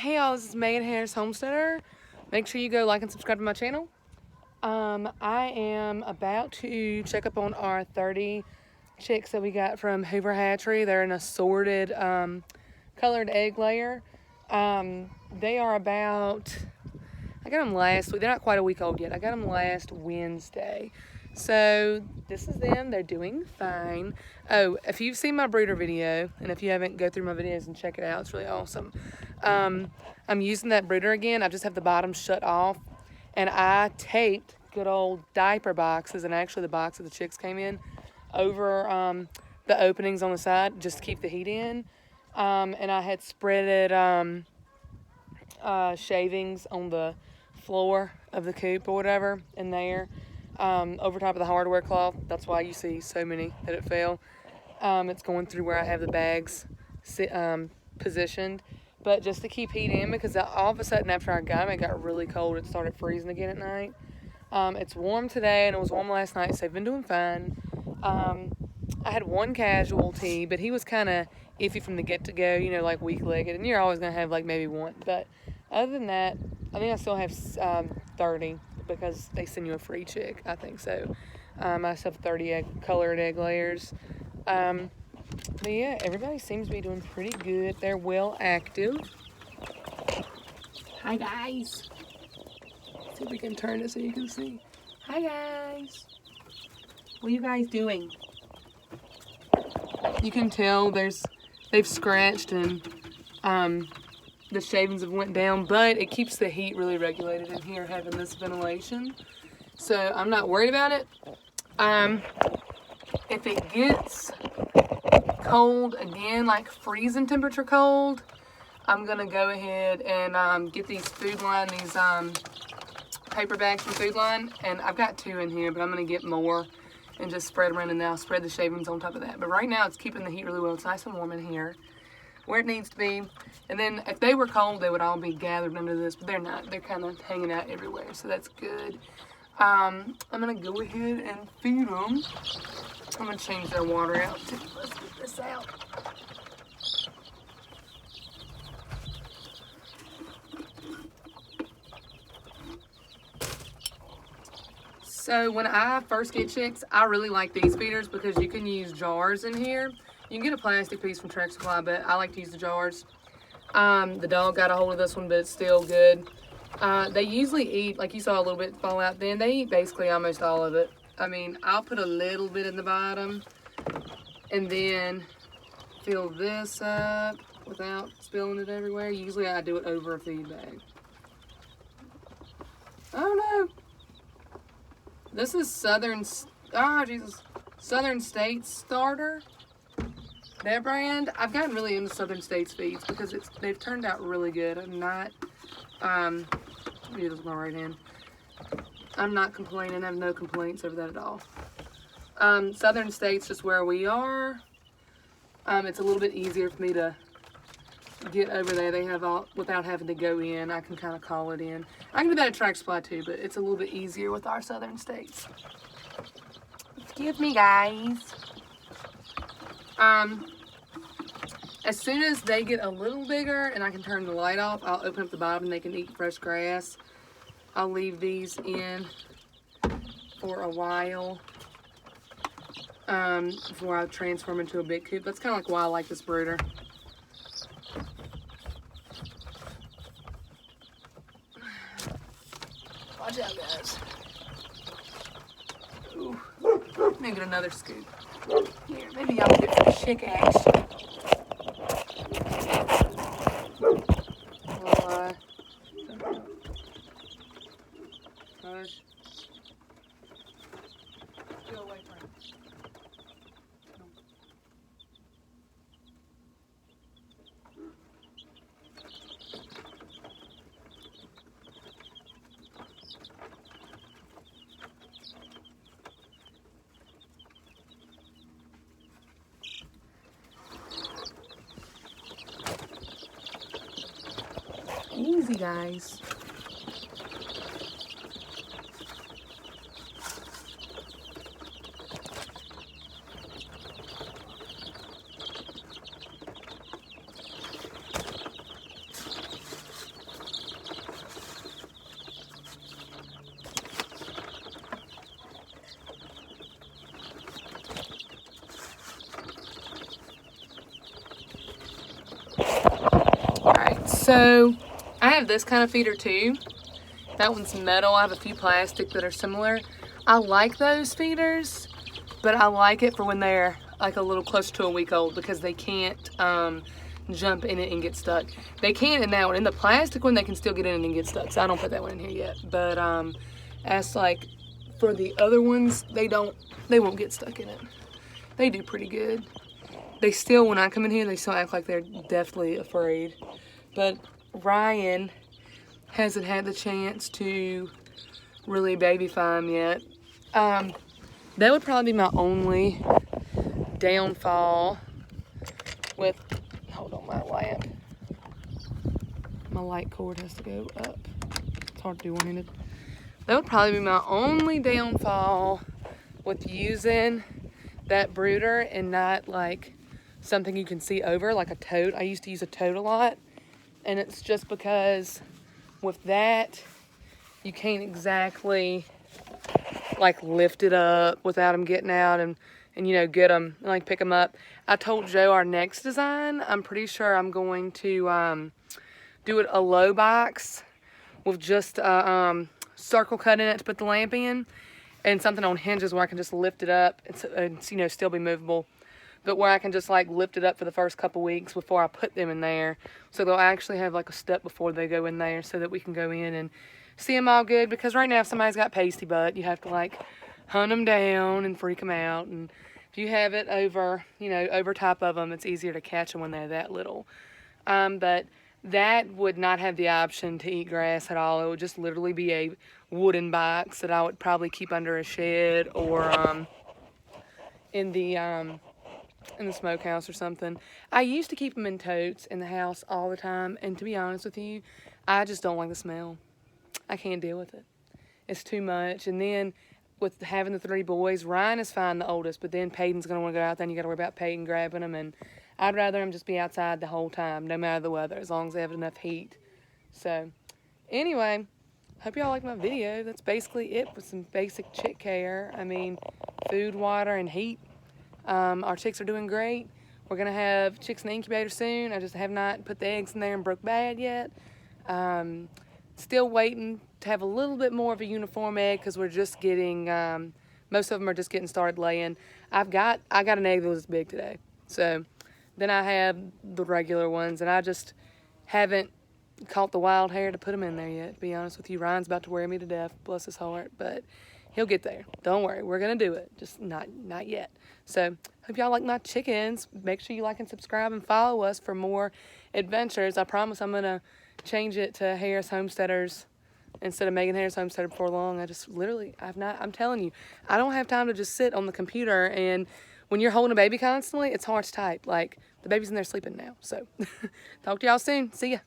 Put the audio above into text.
Hey y'all, this is Megan Harris Homesteader. Make sure you go like and subscribe to my channel. I am about to check up on our 30 chicks that we got from Hoover Hatchery. They're an assorted colored egg layer. They are about, I got them last week. They're not quite a week old yet. I got them last Wednesday. So this is them. They're doing fine. Oh, if you've seen my brooder video, and if you haven't, go through my videos and check it out. It's really awesome. I'm using that brooder again. I just have the bottom shut off, and I taped good old diaper boxes, and actually the box that the chicks came in, over the openings on the side just to keep the heat in. And I had spreaded shavings on the floor of the coop or whatever in there, over top of the hardware cloth. That's why you see so many that it fell. It's going through where I have the bags positioned, but just to keep heat in, because all of a sudden after I got them, it got really cold. It started freezing again at night. It's warm today, and it was warm last night, so they've been doing fine. I had one casualty, but he was kind of iffy from the get-to-go, you know, like weak-legged, and you're always going to have, like, maybe one. But other than that, I think I still have 30, because they send you a free chick, I think so. I still have 30 colored egg layers. But yeah, everybody seems to be doing pretty good. They're well active. Hi, guys. See if we can turn it so you can see. Hi, guys. What are you guys doing? You can tell they've scratched and the shavings have went down, but it keeps the heat really regulated in here having this ventilation. So I'm not worried about it. If it gets cold again, like freezing temperature cold, I'm gonna go ahead and get these Food Line, these paper bags from Food Line, and I've got 2 in here, but I'm gonna get more and just spread them around, and then I'll spread the shavings on top of that. But right now it's keeping the heat really well. It's nice and warm in here where it needs to be. And then if they were cold, they would all be gathered under this, but they're not. They're kind of hanging out everywhere, so that's good. I'm gonna go ahead and feed them. I'm gonna change their water out too. Let's get this out. So when I first get chicks, I really like these feeders because you can use jars in here. You can get a plastic piece from Tractor Supply, but I like to use the jars. The dog got a hold of this one, but it's still good. They usually eat, like you saw a little bit fall out then, they eat basically almost all of it. I mean, I'll put a little bit in the bottom and then fill this up without spilling it everywhere. Usually I do it over a feed bag. Oh no. This is Southern States Starter. Their brand. I've gotten really into Southern States feeds because they've turned out really good. I'm not, let me do this with my right hand. I'm not complaining. I have no complaints over that at all. Southern States, just where we are. It's a little bit easier for me to get over there. They have all, without having to go in, I can kind of call it in. I can do that at Tractor Supply too, but it's a little bit easier with our Southern States. Excuse me, guys. As soon as they get a little bigger and I can turn the light off, I'll open up the bottom and they can eat fresh grass. I'll leave these in for a while before I transform into a big coop. That's kind of like why I like this brooder. Watch out, guys. Ooh. Let me get another scoop. Here, maybe y'all can get some chick action. Hush. Go away from it. Easy, guys. So I have this kind of feeder too. That one's metal. I have a few plastic that are similar. I like those feeders, but I like it for when they're like a little close to a week old because they can't jump in it and get stuck. They can in that one. In the plastic one, they can still get in and get stuck. So I don't put that one in here yet. But as like for the other ones, they won't get stuck in it. They do pretty good. They still, when I come in here, they still act like they're definitely afraid. But Ryan hasn't had the chance to really babyfy him yet. That would probably be my only downfall with, hold on, my lamp. My light cord has to go up. It's hard to do one-handed. That would probably be my only downfall with using that brooder and not like something you can see over, like a tote. I used to use a tote a lot, and it's just because with that, you can't exactly like lift it up without them getting out and you know, get them and like pick them up. I told Joe our next design, I'm pretty sure I'm going to do it a low box with just a circle cut in it to put the lamp in, and something on hinges where I can just lift it up and you know, still be movable, but where I can just like lift it up for the first couple weeks before I put them in there, so they'll actually have like a step before they go in there, so that we can go in and see them all good. Because right now, if somebody's got pasty butt, you have to like hunt them down and freak them out, and if you have it over, you know, over top of them, it's easier to catch them when they're that little. But that would not have the option to eat grass at all. It would just literally be a wooden box that I would probably keep under a shed or in the smokehouse or something. I used to keep them in totes in the house all the time, and to be honest with you, I just don't like the smell. I can't deal with it. It's too much. And then with having the 3 boys, Ryan is fine, the oldest, but then Peyton's going to want to go out there, and you got to worry about Peyton grabbing them, and I'd rather them just be outside the whole time, no matter the weather, as long as they have enough heat. So, anyway, hope y'all like my video. That's basically it with some basic chick care. I mean, food, water, and heat. Our chicks are doing great. We're going to have chicks in the incubator soon. I just have not put the eggs in there and broke bad yet. Still waiting to have a little bit more of a uniform egg because we're just getting, most of them are just getting started laying. I got an egg that was big today. So then I have the regular ones, and I just haven't caught the wild hair to put them in there yet, to be honest with you. Ryan's about to wear me to death, bless his heart, but he'll get there. Don't worry, we're going to do it, just not yet. So hope y'all like my chickens. Make sure you like and subscribe and follow us for more adventures. I promise I'm going to change it to Harris Homesteaders instead of Megan Harris Homesteader before long. I just literally, I'm telling you, I don't have time to just sit on the computer, and when you're holding a baby constantly, it's hard to type. Like, the baby's in there sleeping now. So talk to y'all soon. See ya.